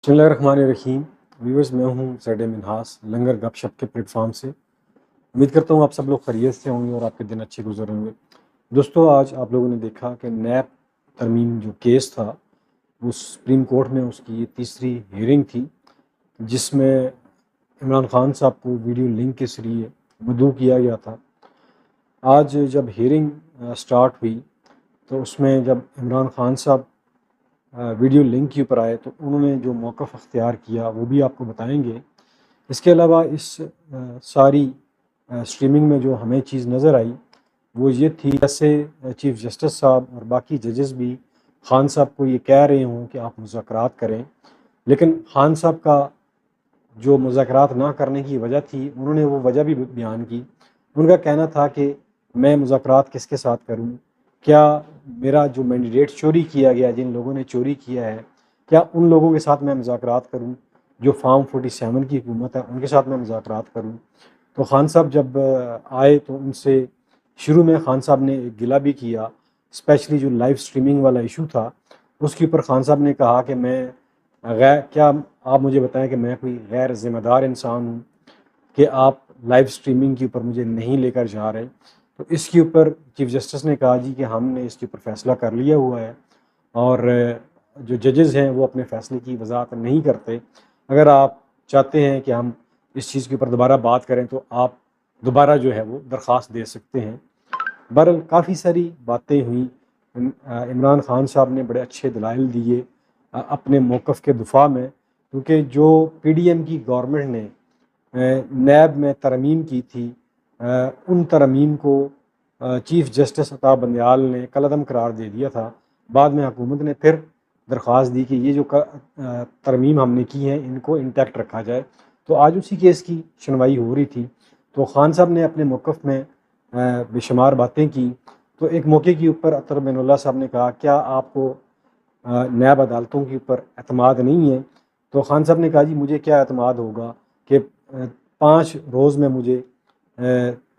بسم اللہ الرحمن الرحیم ویورز، میں ہوں زیڈ منہاس لنگر گپ شپ کے پلیٹ فارم سے۔ امید کرتا ہوں آپ سب لوگ خیریت سے ہوں گے اور آپ کے دن اچھے گزر ہوں گے۔ دوستو، آج آپ لوگوں نے دیکھا کہ نیب ترمیم جو کیس تھا وہ سپریم کورٹ میں اس کی یہ تیسری ہیئرنگ تھی، جس میں عمران خان صاحب کو ویڈیو لنک کے ذریعے مدعو کیا گیا تھا۔ آج جب ہیئرنگ سٹارٹ ہوئی تو اس میں جب عمران خان صاحب ویڈیو لنک کے اوپر آئے تو انہوں نے جو موقف اختیار کیا وہ بھی آپ کو بتائیں گے۔ اس کے علاوہ اس ساری سٹریمنگ میں جو ہمیں چیز نظر آئی وہ یہ تھی، جیسے چیف جسٹس صاحب اور باقی ججز بھی خان صاحب کو یہ کہہ رہے ہوں کہ آپ مذاکرات کریں، لیکن خان صاحب کا جو مذاکرات نہ کرنے کی وجہ تھی انہوں نے وہ وجہ بھی بیان کی۔ ان کا کہنا تھا کہ میں مذاکرات کس کے ساتھ کروں، کیا میرا جو مینڈیٹ چوری کیا گیا، جن لوگوں نے چوری کیا ہے، کیا ان لوگوں کے ساتھ میں مذاکرات کروں جو فارم 47 کی حکومت ہے ان کے ساتھ میں مذاکرات کروں۔ تو خان صاحب جب آئے تو ان سے شروع میں خان صاحب نے ایک گلہ بھی کیا، اسپیشلی جو لائیو سٹریمنگ والا ایشو تھا اس کے اوپر خان صاحب نے کہا کہ کیا آپ مجھے بتائیں کہ میں کوئی غیر ذمہ دار انسان ہوں کہ آپ لائیو سٹریمنگ کے اوپر مجھے نہیں لے کر جا رہے۔ تو اس کے اوپر چیف جسٹس نے کہا جی کہ ہم نے اس کے اوپر فیصلہ کر لیا ہوا ہے اور جو ججز ہیں وہ اپنے فیصلے کی وضاحت نہیں کرتے، اگر آپ چاہتے ہیں کہ ہم اس چیز کے اوپر دوبارہ بات کریں تو آپ دوبارہ جو ہے وہ درخواست دے سکتے ہیں۔ بہرحال کافی ساری باتیں ہوئیں، عمران خان صاحب نے بڑے اچھے دلائل دیے اپنے موقف کے دفاع میں، کیونکہ جو پی ڈی ایم کی گورنمنٹ نے نیب میں ترمیم کی تھی، ان ترمیم کو چیف جسٹس عطا بندیال نے کالعدم قرار دے دیا تھا۔ بعد میں حکومت نے پھر درخواست دی کہ یہ جو ترمیم ہم نے کی ہیں ان کو انٹیکٹ رکھا جائے، تو آج اسی کیس کی سنوائی ہو رہی تھی۔ تو خان صاحب نے اپنے موقف میں بے شمار باتیں کی۔ تو ایک موقع کے اوپر اطہر بین اللہ صاحب نے کہا کیا آپ کو نیب عدالتوں کے اوپر اعتماد نہیں ہے؟ تو خان صاحب نے کہا جی مجھے کیا اعتماد ہوگا کہ 5 روز میں مجھے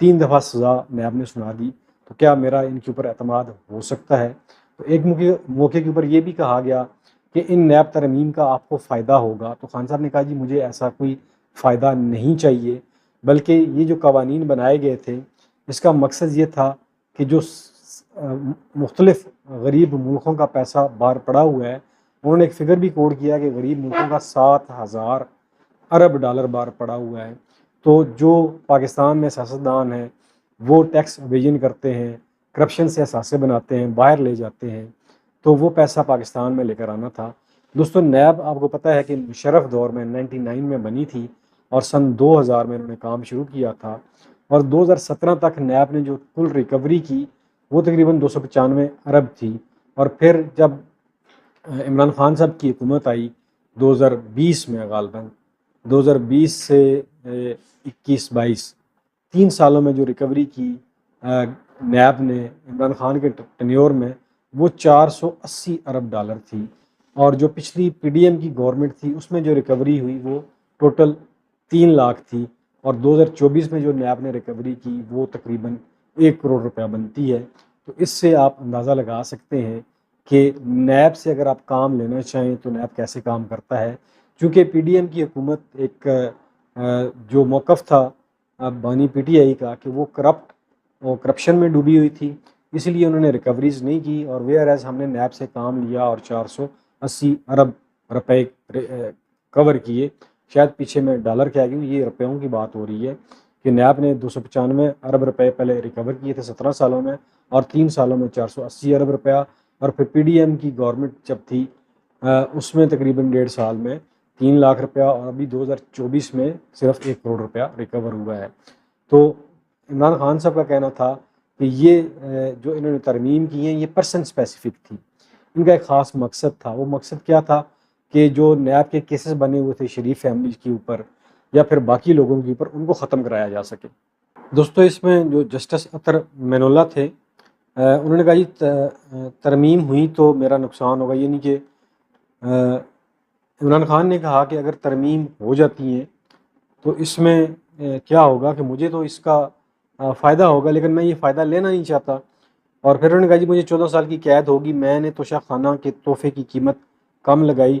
3 دفعہ سزا نیب نے سنا دی، تو کیا میرا ان کے اوپر اعتماد ہو سکتا ہے؟ تو ایک موقع کے اوپر یہ بھی کہا گیا کہ ان نیب ترمیم کا آپ کو فائدہ ہوگا، تو خان صاحب نے کہا جی مجھے ایسا کوئی فائدہ نہیں چاہیے، بلکہ یہ جو قوانین بنائے گئے تھے اس کا مقصد یہ تھا کہ جو مختلف غریب ملکوں کا پیسہ باہر پڑا ہوا ہے، انہوں نے ایک فگر بھی کوٹ کیا کہ غریب ملکوں کا 7,000 ارب ڈالر باہر پڑا ہوا ہے۔ تو جو پاکستان میں سیاستدان ہیں وہ ٹیکس اویژن کرتے ہیں، کرپشن سے اثاثے بناتے ہیں، باہر لے جاتے ہیں، تو وہ پیسہ پاکستان میں لے کر آنا تھا۔ دوستو، نیب آپ کو پتہ ہے کہ مشرف دور میں 99 میں بنی تھی اور سن 2000 میں انہوں نے کام شروع کیا تھا، اور 2017 تک نیب نے جو کل ریکوری کی وہ تقریباً 295 ارب تھی۔ اور پھر جب عمران خان صاحب کی حکومت آئی 2020 میں، غالباً 2020 سے 21-22 3 سالوں میں جو ریکوری کی نیب نے عمران خان کے ٹینیور میں، وہ 480 ارب ڈالر تھی، اور جو پچھلی پی ڈی ایم کی گورنمنٹ تھی اس میں جو ریکوری ہوئی وہ ٹوٹل 3 لاکھ تھی، اور 2024 میں جو نیب نے ریکوری کی وہ تقریباً 1 کروڑ روپیہ بنتی ہے۔ تو اس سے آپ اندازہ لگا سکتے ہیں کہ نیب سے اگر آپ کام لینا چاہیں تو نیب کیسے کام کرتا ہے۔ چونکہ پی ڈی ایم کی حکومت ایک جو موقف تھا بانی پی ٹی آئی کا کہ وہ کرپشن میں ڈوبی ہوئی تھی، اس لیے انہوں نے ریکوریز نہیں کی، اور ویئر ایز ہم نے نیب سے کام لیا اور 480 ارب روپے کور کیے۔ شاید پیچھے میں ڈالر کہہ گیا ہوں، یہ روپیوں کی بات ہو رہی ہے کہ نیب نے 295 ارب روپے پہلے ریکور کیے تھے 17 سالوں میں، اور 3 سالوں میں 480 ارب روپیہ، اور پھر پی ڈی ایم کی گورنمنٹ جب تھی اس میں تقریباً 1.5 سال میں 3 لاکھ روپیہ، اور ابھی 2024 میں صرف 1 کروڑ روپیہ ریکور ہوا ہے۔ تو عمران خان صاحب کا کہنا تھا کہ یہ جو انہوں نے ترمیم کی ہیں یہ پرسن اسپیسیفک تھی، ان کا ایک خاص مقصد تھا۔ وہ مقصد کیا تھا کہ جو نیب کے کیسز بنے ہوئے تھے شریف فیملیز کے اوپر یا پھر باقی لوگوں کے اوپر، ان کو ختم کرایا جا سکے۔ دوستو، اس میں جو جسٹس اطہر بین اللہ تھے انہوں نے کہا جی ترمیم ہوئی تو میرا نقصان ہوگا، یعنی کہ عمران خان نے کہا کہ اگر ترمیم ہو جاتی ہیں تو اس میں کیا ہوگا کہ مجھے تو اس کا فائدہ ہوگا، لیکن میں یہ فائدہ لینا نہیں چاہتا۔ اور پھر انہوں نے کہا جی مجھے 14 سال کی قید ہوگی، میں نے توشہ خانہ کے تحفے کی قیمت کم لگائی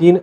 3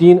3